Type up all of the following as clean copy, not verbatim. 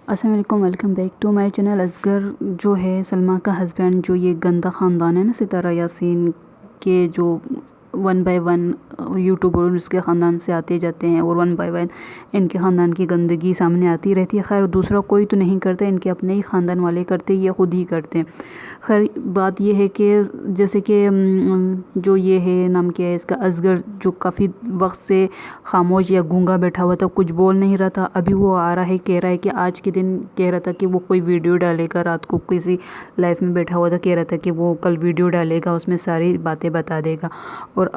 السلام علیکم، welcome back to my channel. Asghar جو ہے سلمیٰ کا ہسبینڈ، جو یہ گندہ خاندان ہے نا ستارہ یاسین کے، جو 1 بائی 1 یوٹیوبر اس کے خاندان سے آتے جاتے ہیں اور 1 بائی 1 ان کے خاندان کی گندگی سامنے آتی رہتی ہے۔ خیر دوسرا کوئی تو نہیں کرتا، ان کے اپنے ہی خاندان والے کرتے، یہ خود ہی کرتے ہیں۔ خیر بات یہ ہے کہ جیسے کہ جو یہ ہے نام کیا ہے اس کا، اصغر، جو کافی وقت سے خاموش یا گونگا بیٹھا ہوا تھا، کچھ بول نہیں رہا تھا، ابھی وہ آ رہا ہے، کہہ رہا ہے کہ آج کے دن کہہ رہا تھا کہ وہ کوئی ویڈیو ڈالے گا، رات کو کسی لائف میں بیٹھا ہوا تھا، کہہ رہا تھا کہ وہ کل ویڈیو ڈالے گا، اس میں ساری باتیں بتا دے گا۔ اور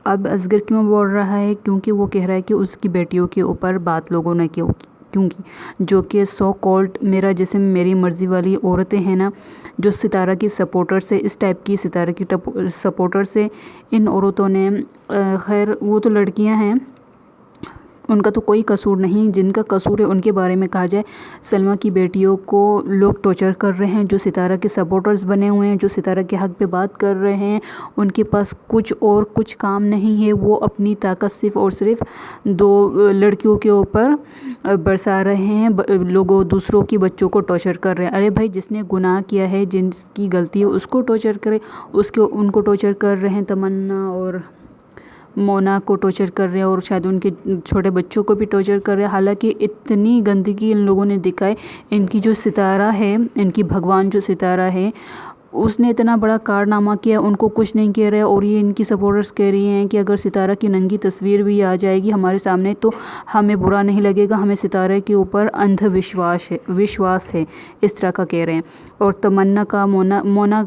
اب اصغر کیوں بول رہا ہے؟ کیونکہ وہ کہہ رہا ہے کہ اس کی بیٹیوں کے اوپر بات لوگوں نے کیونکہ جو کہ سو کالڈ میرا جسم میری مرضی والی عورتیں ہیں نا، جو ستارہ کی سپورٹر سے، اس ٹائپ کی ستارہ کی سپورٹر سے، ان عورتوں نے، خیر وہ تو لڑکیاں ہیں، ان کا تو کوئی قصور نہیں، جن کا قصور ہے ان کے بارے میں کہا جائے، سلمیٰ کی بیٹیوں کو لوگ ٹارچر کر رہے ہیں، جو ستارہ کے سپورٹرز بنے ہوئے ہیں، جو ستارہ کے حق پہ بات کر رہے ہیں، ان کے پاس کچھ کام نہیں ہے، وہ اپنی طاقت صرف اور صرف 2 لڑکیوں کے اوپر برسا رہے ہیں، لوگوں دوسروں کی بچوں کو ٹارچر کر رہے ہیں۔ ارے بھائی، جس نے گناہ کیا ہے، جس کی غلطی ہے، اس کو ٹارچر کرے، ان کو ٹارچر کر رہے ہیں، تمنا اور مونا کو ٹارچر کر رہے ہیں، اور شاید ان کے چھوٹے بچوں کو بھی ٹارچر کر رہے ہیں۔ حالانکہ اتنی گندگی ان لوگوں نے دکھائی، ان کی جو ستارہ ہے، ان کی بھگوان جو ستارہ ہے، اس نے اتنا بڑا کارنامہ کیا، ان کو کچھ نہیں کہہ رہے، اور یہ ان کی سپورٹرز کہہ رہی ہیں کہ اگر ستارہ کی ننگی تصویر بھی آ جائے گی ہمارے سامنے تو ہمیں برا نہیں لگے گا، ہمیں ستارہ کے اوپر اندھ وشواس ہے، اس طرح کا کہہ رہے ہیں۔ اور تمنا کا مونا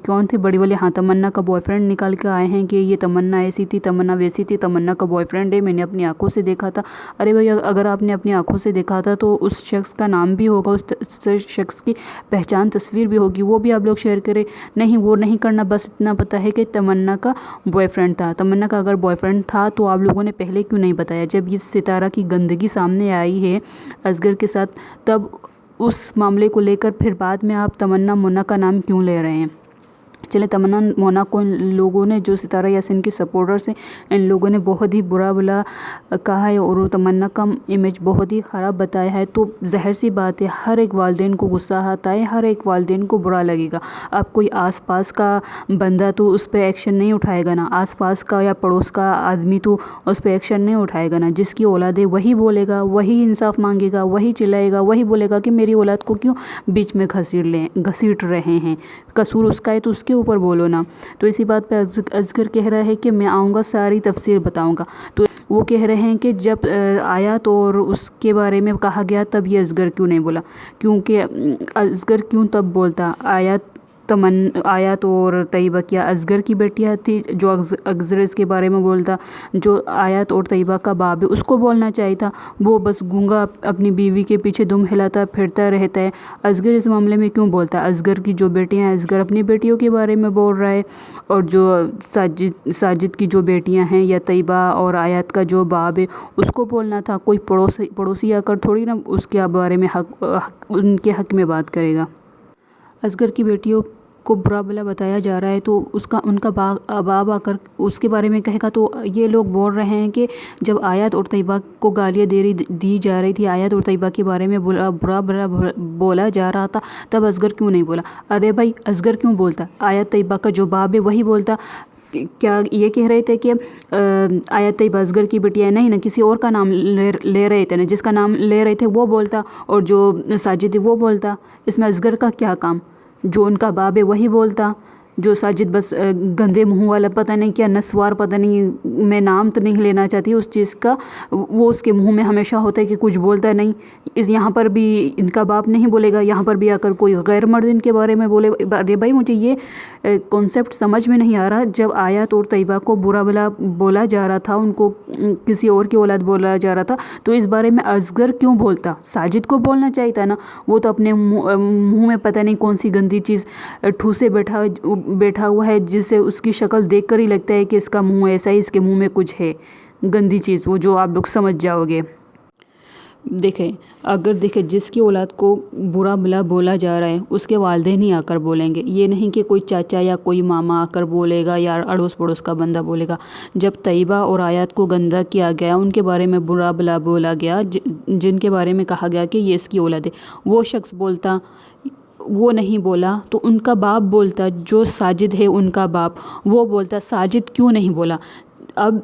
کون تھی بڑی والی، ہاں تمنا کا بوائے فرینڈ نکال کے آئے ہیں کہ یہ تمنا ایسی تھی، تمنا ویسی تھی، تمنا کا بوائے فرینڈ ہے، میں نے اپنی آنکھوں سے دیکھا تھا۔ ارے بھائی، اگر آپ نے اپنی آنکھوں سے دیکھا تھا تو اس شخص کا نام بھی ہوگا، اس شخص کی پہچان تصویر بھی ہوگی، وہ بھی آپ لوگ شیئر کریں۔ نہیں، وہ نہیں کرنا، بس اتنا پتا ہے کہ تمنا کا بوائے فرینڈ تھا۔ تمنا کا اگر بوائے فرینڈ تھا تو آپ لوگوں نے پہلے کیوں نہیں بتایا؟ جب یہ ستارہ کی گندگی سامنے آئی ہے اصغر کے ساتھ، تب اس معاملے کو لے کر پھر بعد میں آپ تمنا مونا کا نام کیوں لے رہے ہیں؟ چلے، تمنا مونا کو ان لوگوں نے، جو ستارہ یاسین کی سپورٹرز ہیں، ان لوگوں نے بہت ہی برا بلا کہا ہے، اور تمنا کا امیج بہت ہی خراب بتایا ہے، تو ظاہر سی بات ہے ہر ایک والدین کو غصہ آتا ہے، ہر ایک والدین کو برا لگے گا۔ اب کوئی آس پاس کا بندہ تو اس پہ ایکشن نہیں اٹھائے گا نا، آس پاس کا یا پڑوس کا آدمی تو اس پہ ایکشن نہیں اٹھائے گا نا۔ جس کی اولاد ہے وہی بولے گا، وہی انصاف مانگے گا، وہی چلائے گا، وہی بولے گا کہ میری اولاد کو کیوں بیچ میں گھسیٹ رہے ہیں، قصور اس کا ہے تو اس کے اوپر بولو نا۔ تو اسی بات پہ اصغر کہہ رہا ہے کہ میں آؤں گا، ساری تفسیر بتاؤں گا۔ تو وہ کہہ رہے ہیں کہ جب آیات اور اس کے بارے میں کہا گیا تب یہ اصغر کیوں نہیں بولا؟ کیونکہ اصغر کیوں تب بولتا؟ آیات اور طیبہ کیا اصغر کی بیٹیاں تھی؟ جو اصغر اس کے بارے میں بولتا، جو آیات اور طیبہ کا باپ ہے، اس کو بولنا چاہیے تھا، وہ بس گونگا اپنی بیوی کے پیچھے دم ہلاتا پھرتا رہتا ہے۔ اصغر اس معاملے میں کیوں بولتا؟ اصغر کی جو بیٹیاں ہیں، اصغر اپنی بیٹیوں کے بارے میں بول رہا ہے، اور جو ساجد کی جو بیٹیاں ہیں، یا طیبہ اور آیات کا جو باپ ہے، اس کو بولنا تھا۔ کوئی پڑوسی آ کر تھوڑی نا اس کے بارے میں ان کے حق میں بات کرے گا۔ اصغر کی بیٹیوں کو برا بلا بتایا جا رہا ہے تو ان کا باپ آ کر اس کے بارے میں کہے گا، تو یہ لوگ بول رہے ہیں کہ جب آیات اور طیبہ کو گالیاں دی جا رہی تھی، آیات اور طیبہ کے بارے میں برا بلا بولا جا رہا تھا، تب اصغر کیوں نہیں بولا؟ ارے بھائی، اصغر کیوں بولتا؟ آیات طیبہ کا جو باپ ہے وہی بولتا۔ کیا یہ کہہ رہے تھے کہ آیات طیبہ اصغر کی بیٹیاں نہیں نا، کسی اور کا نام لے رہے تھے نا، جس کا نام لے رہے تھے وہ بولتا، اور جو ساجد ہے وہ بولتا۔ اس میں اصغر کا کیا کام؟ جو ان کا باپ ہے وہی بولتا، جو ساجد بس گندے منہ والا، پتہ نہیں کیا نسوار، پتہ نہیں، میں نام تو نہیں لینا چاہتی اس چیز کا، وہ اس کے منہ میں ہمیشہ ہوتا ہے کہ کچھ بولتا نہیں۔ یہاں پر بھی ان کا باپ نہیں بولے گا، یہاں پر بھی آ کر کوئی غیر مرد ان کے بارے میں بولے۔ ارے بھائی، مجھے یہ کانسیپٹ سمجھ میں نہیں آ رہا۔ جب آیات اور طیبہ کو برا بلا بولا جا رہا تھا، ان کو کسی اور کی اولاد بولا جا رہا تھا، تو اس بارے میں اصغر کیوں بولتا؟ ساجد کو بولنا چاہیے تھا نا، وہ تو اپنے منہ میں پتہ نہیں کون سی گندی چیز ٹھوسے بیٹھا ہوا ہے، جس سے اس کی شکل دیکھ کر ہی لگتا ہے کہ اس کا منہ ایسا ہی، اس کے منہ میں کچھ ہے گندی چیز، وہ جو آپ لوگ سمجھ جاؤ گے۔ دیکھیں اگر جس کی اولاد کو برا بھلا بولا جا رہا ہے اس کے والدین ہی آ کر بولیں گے، یہ نہیں کہ کوئی چاچا یا کوئی ماما آ کر بولے گا یا اڑوس پڑوس کا بندہ بولے گا۔ جب طیبہ اور آیات کو گندہ کیا گیا، ان کے بارے میں برا بھلا بولا گیا، جن کے بارے میں کہا گیا کہ یہ اس کی اولاد ہے، وہ شخص بولتا، وہ نہیں بولا تو ان کا باپ بولتا، جو ساجد ہے ان کا باپ، وہ بولتا ساجد کیوں نہیں بولا؟ اب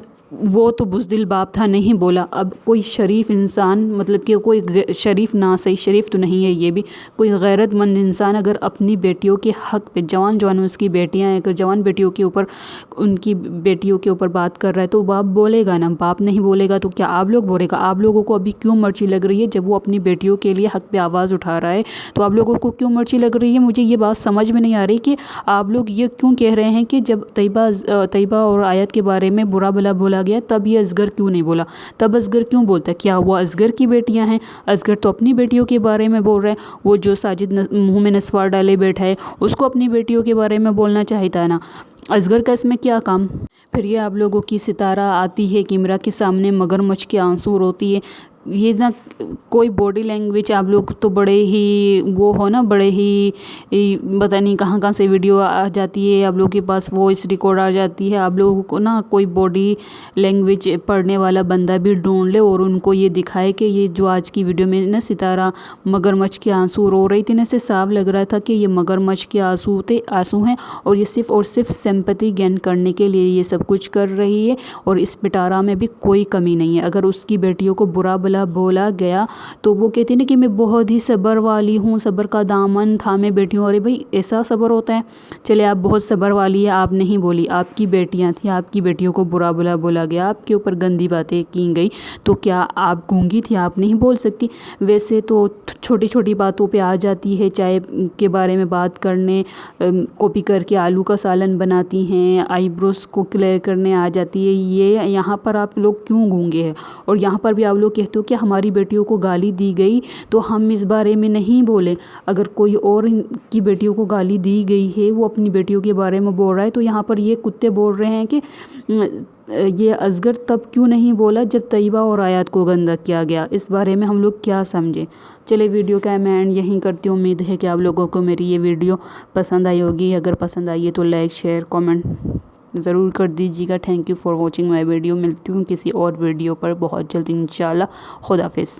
وہ تو بزدل باپ تھا، نہیں بولا۔ اب کوئی شریف انسان، مطلب کہ کوئی شریف نہ صحیح، شریف تو نہیں ہے یہ بھی، کوئی غیرت مند انسان اگر اپنی بیٹیوں کے حق پہ، جوان اس کی بیٹیاں ہیں، اگر جوان بیٹیوں کے اوپر، ان کی بیٹیوں کے اوپر بات کر رہا ہے تو باپ بولے گا نا۔ باپ نہیں بولے گا تو کیا آپ لوگ بولے گا؟ آپ لوگوں کو ابھی کیوں مرچی لگ رہی ہے جب وہ اپنی بیٹیوں کے لیے حق پہ آواز اٹھا رہا ہے؟ تو آپ لوگوں کو کیوں مرچی لگ رہی ہے؟ مجھے یہ بات سمجھ میں نہیں آ رہی کہ آپ لوگ یہ کیوں کہہ رہے ہیں کہ جب طیبہ اور آیت کے بارے میں برا بھلا بولا گیا تب یہ اصغر کیوں نہیں بولا؟ تب اصغر کیوں بولتا؟ کیا وہ اصغر کی بیٹیاں ہیں؟ اصغر تو اپنی بیٹیوں کے بارے میں بول رہے ہیں۔ وہ جو ساجد منہ میں نسوار ڈالے بیٹھا ہے اس کو اپنی بیٹیوں کے بارے میں بولنا چاہتا ہے نا۔ اصغر کا اس میں کیا کام؟ پھر یہ آپ لوگوں کی ستارہ آتی ہے کیمرہ کے سامنے مگرمچھ کے آنسو روتی ہے، یہ نہ کوئی باڈی لینگویج، آپ لوگ تو بڑے ہی وہ ہو نا، بڑے ہی پتہ نہیں کہاں سے ویڈیو آ جاتی ہے، آپ لوگوں کے پاس وائس ریکارڈ آ جاتی ہے۔ آپ لوگوں کو نا کوئی باڈی لینگویج پڑھنے والا بندہ بھی ڈھونڈ لے اور ان کو یہ دکھائے کہ یہ جو آج کی ویڈیو میں نا ستارہ مگرمچھ کے آنسو رو رہی تھی نا، سے صاف لگ رہا تھا کہ یہ مگرمچھ کے آنسو ہیں اور یہ صرف اور صرف سمپتھی گین کرنے کے لیے یہ سب کچھ کر رہی ہے، اور اس پٹارا میں بھی کوئی کمی نہیں ہے۔ اگر اس کی بیٹیوں کو برا بھلا بولا گیا تو وہ کہتی نا کہ میں بہت ہی صبر والی ہوں، صبر کا دامن تھامے بیٹھی ہوں۔ ارے بھائی ایسا صبر ہوتا ہے؟ چلے آپ بہت صبر والی ہے، آپ نہیں بولی، آپ کی بیٹیاں تھیں، آپ کی بیٹیوں کو برا بھلا بولا گیا، آپ کے اوپر گندی باتیں کی گئی، تو کیا آپ گونگی تھی؟ آپ نہیں بول سکتی؟ ویسے تو چھوٹی چھوٹی باتوں پہ آ جاتی ہے، چائے کے بارے میں بات کرنے، کاپی کر کے آلو کا سالن بناتی ہیں، آئی بروز کو کلیئر کرنے آ جاتی ہے۔ یہ یہاں پر آپ لوگ کیوں گونگے ہیں؟ اور یہاں پر بھی آپ لوگ کہتے ہو کہ ہماری بیٹیوں کو گالی دی گئی تو ہم اس بارے میں نہیں بولے۔ اگر کوئی اور کی بیٹیوں کو گالی دی گئی ہے، وہ اپنی بیٹیوں کے بارے میں بول رہا ہے، تو یہاں پر یہ کتے بول رہے ہیں کہ یہ اصغر تب کیوں نہیں بولا جب طیبہ اور آیات کو گندہ کیا گیا؟ اس بارے میں ہم لوگ کیا سمجھیں؟ چلے ویڈیو کا میں اینڈ یہیں کرتی ہوں۔ امید ہے کہ آپ لوگوں کو میری یہ ویڈیو پسند آئی ہوگی۔ اگر پسند آئی ہے تو لائک شیئر کامنٹ ضرور کر دیجیے گا۔ Thank you for watching my video. ملتی ہوں کسی اور ویڈیو پر بہت جلد انشاءاللہ۔ خدا حافظ۔